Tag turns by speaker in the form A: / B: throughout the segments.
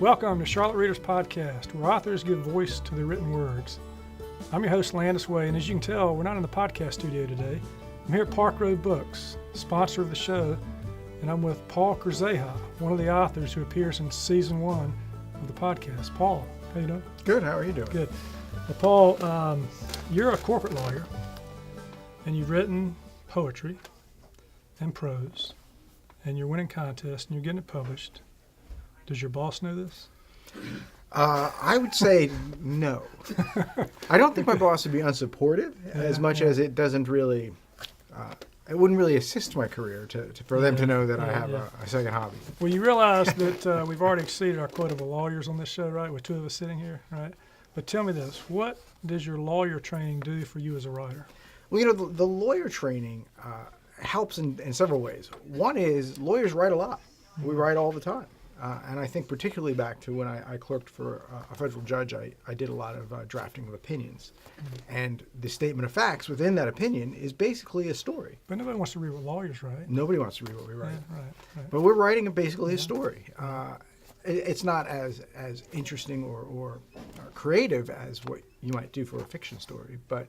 A: Welcome to Charlotte Readers Podcast, where authors give voice to their written words. I'm your host, Landis Way, and as you can tell, we're not in the podcast studio today. I'm here at Park Road Books, sponsor of the show, and I'm with Paul Kurzeja, one of the authors who appears in season 1 of the podcast. Paul, how you doing?
B: Good. How are you doing?
A: Good. Well, Paul, you're a corporate lawyer, and you've written poetry and prose, and you're winning contests, and you're getting it published. Does your boss know this?
B: I would say no. I don't think my boss would be unsupportive as much as it doesn't really, it wouldn't really assist my career for them to know that I have a second hobby.
A: Well, you realize that we've already exceeded our quota of lawyers on this show, right? With two of us sitting here, right? But tell me this, what does your lawyer training do for you as a writer?
B: Well, you know, the lawyer training helps in several ways. One is lawyers write a lot. We write all the time. And I think particularly back to when I clerked for a federal judge, I did a lot of drafting of opinions. And the statement of facts within that opinion is basically a story.
A: But nobody wants to read what lawyers write.
B: Nobody wants to read what we write.
A: Yeah, right.
B: But we're writing basically a story. It's not as interesting or creative as what you might do for a fiction story, but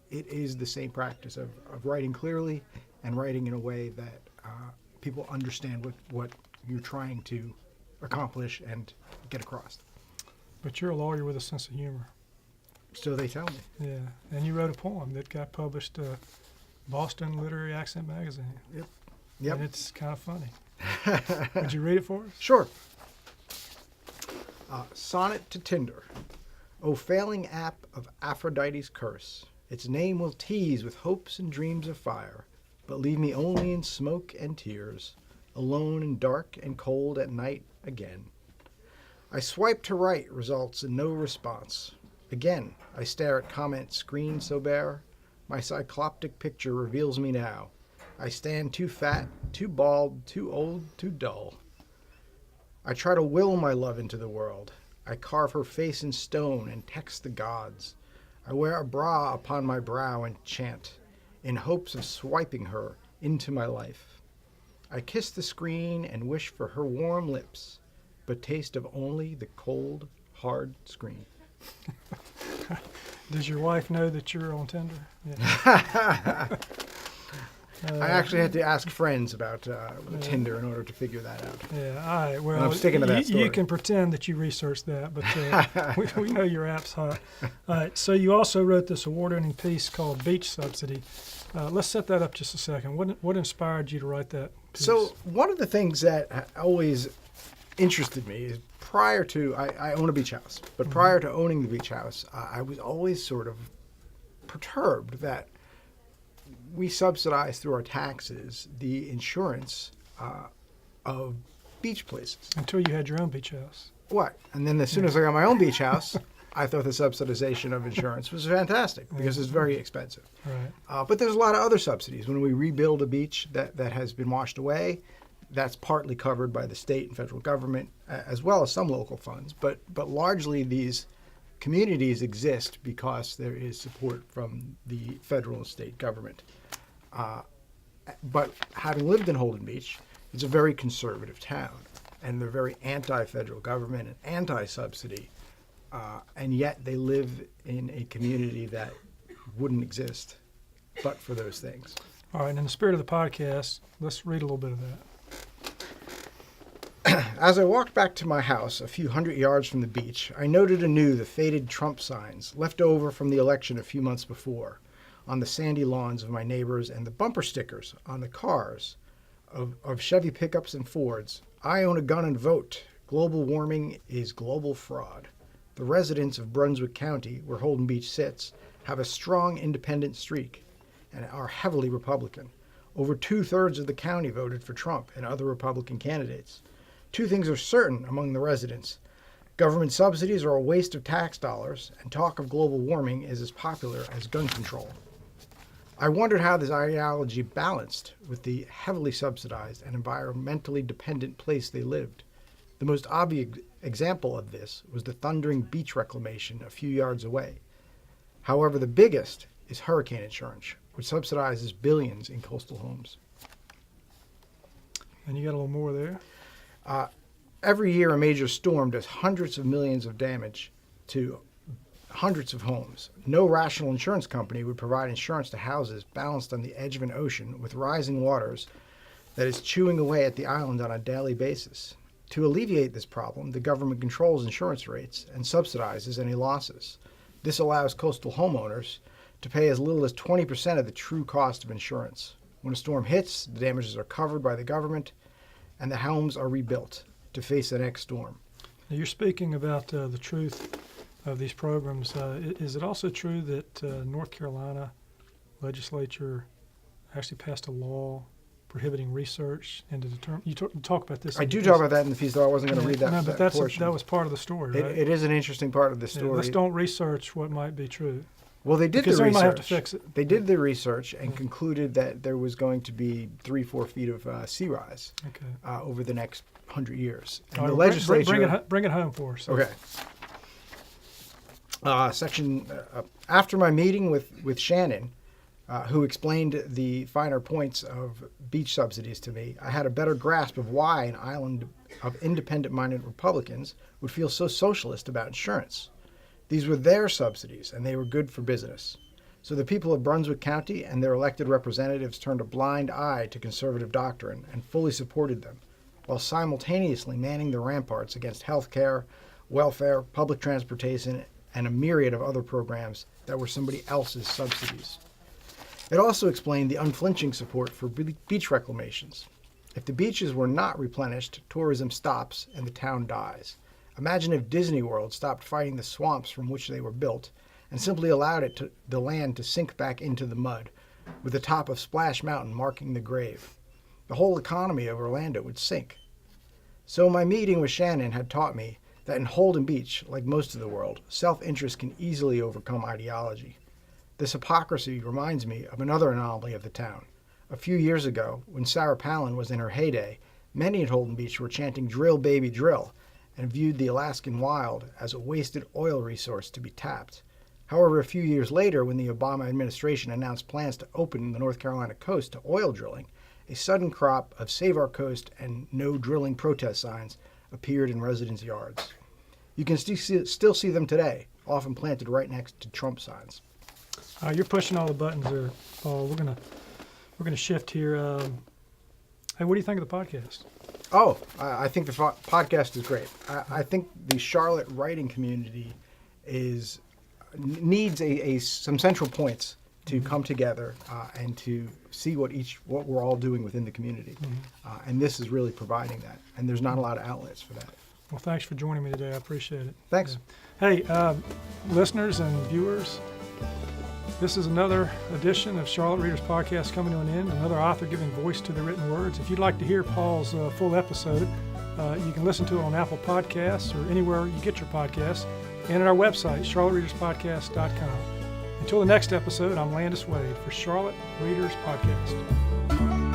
B: it is the same practice of writing clearly and writing in a way that people understand what you're trying to accomplish and get across.
A: But you're a lawyer with a sense of humor.
B: So they tell me.
A: Yeah, and you wrote a poem that got published Boston Literary Accent Magazine.
B: Yep.
A: And it's kind of funny. Would you read it for us?
B: Sure. Sonnet to Tinder. O failing app of Aphrodite's curse, its name will tease with hopes and dreams of fire, but leave me only in smoke and tears, alone and dark and cold at night again. I swipe to write, results in no response. Again, I stare at comment screen so bare. My cycloptic picture reveals me now. I stand too fat, too bald, too old, too dull. I try to will my love into the world. I carve her face in stone and text the gods. I wear a bra upon my brow and chant, in hopes of swiping her into my life. I kiss the screen and wish for her warm lips, but taste of only the cold, hard screen.
A: Does your wife know that you're on Tinder? Yeah.
B: I actually had to ask friends about Tinder in order to figure that out.
A: Yeah, all right. Well,
B: and I'm sticking to that story.
A: You can pretend that you researched that, but we know your app's hot. All right, so you also wrote this award-winning piece called Beach Subsidy. Let's set that up just a second. What inspired you to write that piece?
B: So one of the things that always interested me is prior to, I own a beach house, but prior to owning the beach house, I was always sort of perturbed that we subsidize through our taxes the insurance of beach places.
A: Until you had your own beach house.
B: What? And then as soon as I got my own beach house, I thought the subsidization of insurance was fantastic because it's very expensive.
A: Right.
B: But there's a lot of other subsidies. When we rebuild a beach that has been washed away, that's partly covered by the state and federal government, as well as some local funds. But largely these communities exist because there is support from the federal and state government. But having lived in Holden Beach, it's a very conservative town, and they're very anti-federal government and anti-subsidy, and yet they live in a community that wouldn't exist but for those things.
A: All right, and in the spirit of the podcast, let's read a little bit of that.
B: As I walked back to my house a few hundred yards from the beach, I noted anew the faded Trump signs left over from the election a few months before on the sandy lawns of my neighbors and the bumper stickers on the cars of Chevy pickups and Fords. I own a gun and vote. Global warming is global fraud. The residents of Brunswick County, where Holden Beach sits, have a strong independent streak and are heavily Republican. Over 2/3 of the county voted for Trump and other Republican candidates. Two things are certain among the residents. Government subsidies are a waste of tax dollars, and talk of global warming is as popular as gun control. I wondered how this ideology balanced with the heavily subsidized and environmentally dependent place they lived. The most obvious example of this was the thundering beach reclamation a few yards away. However, the biggest is hurricane insurance, which subsidizes billions in coastal homes.
A: And you got a little more there?
B: Every year, a major storm does hundreds of millions of damage to hundreds of homes. No rational insurance company would provide insurance to houses balanced on the edge of an ocean with rising waters that is chewing away at the island on a daily basis. To alleviate this problem, the government controls insurance rates and subsidizes any losses. This allows coastal homeowners to pay as little as 20% of the true cost of insurance. When a storm hits, the damages are covered by the government and the homes are rebuilt to face the next storm.
A: Now you're speaking about the truth of these programs. Is it also true that North Carolina legislature actually passed a law prohibiting research and to determine? You talk about this.
B: I do talk about that in the piece, though I wasn't going to read that.
A: No, but that was part of the story, right?
B: It is an interesting part of the story.
A: Let's don't research what might be true.
B: Well, they did the research.
A: Because they might have to fix it.
B: They did the research and concluded that there was going to be 3-4 feet of sea rise over the next 100 years. And the legislature
A: bring it home for us.
B: Okay. After my meeting with Shannon, who explained the finer points of beach subsidies to me, I had a better grasp of why an island of independent-minded Republicans would feel so socialist about insurance. These were their subsidies, and they were good for business. So the people of Brunswick County and their elected representatives turned a blind eye to conservative doctrine and fully supported them, while simultaneously manning the ramparts against health care, welfare, public transportation, and a myriad of other programs that were somebody else's subsidies. It also explained the unflinching support for beach reclamations. If the beaches were not replenished, tourism stops and the town dies. Imagine if Disney World stopped fighting the swamps from which they were built and simply allowed the land to sink back into the mud, with the top of Splash Mountain marking the grave. The whole economy of Orlando would sink. So my meeting with Shannon had taught me that in Holden Beach, like most of the world, self-interest can easily overcome ideology. This hypocrisy reminds me of another anomaly of the town. A few years ago, when Sarah Palin was in her heyday, many at Holden Beach were chanting "Drill, baby, drill," and viewed the Alaskan wild as a wasted oil resource to be tapped. However, a few years later, when the Obama administration announced plans to open the North Carolina coast to oil drilling, a sudden crop of "Save Our Coast" and "No Drilling" protest signs appeared in residents' yards. You can still see them today, often planted right next to Trump signs.
A: You're pushing all the buttons there, Paul. We're gonna shift here. Hey, what do you think of the podcast?
B: Oh, I think the podcast is great. I think the Charlotte writing community needs some central points to come together and to see what we're all doing within the community. And this is really providing that. And there's not a lot of outlets for that.
A: Well, thanks for joining me today. I appreciate it.
B: Thanks.
A: Yeah. Hey, listeners and viewers, this is another edition of Charlotte Readers Podcast coming to an end, another author giving voice to the written words. If you'd like to hear Paul's full episode, you can listen to it on Apple Podcasts or anywhere you get your podcasts, and at our website, charlottereaderspodcast.com. Until the next episode, I'm Landis Wade for Charlotte Readers Podcast.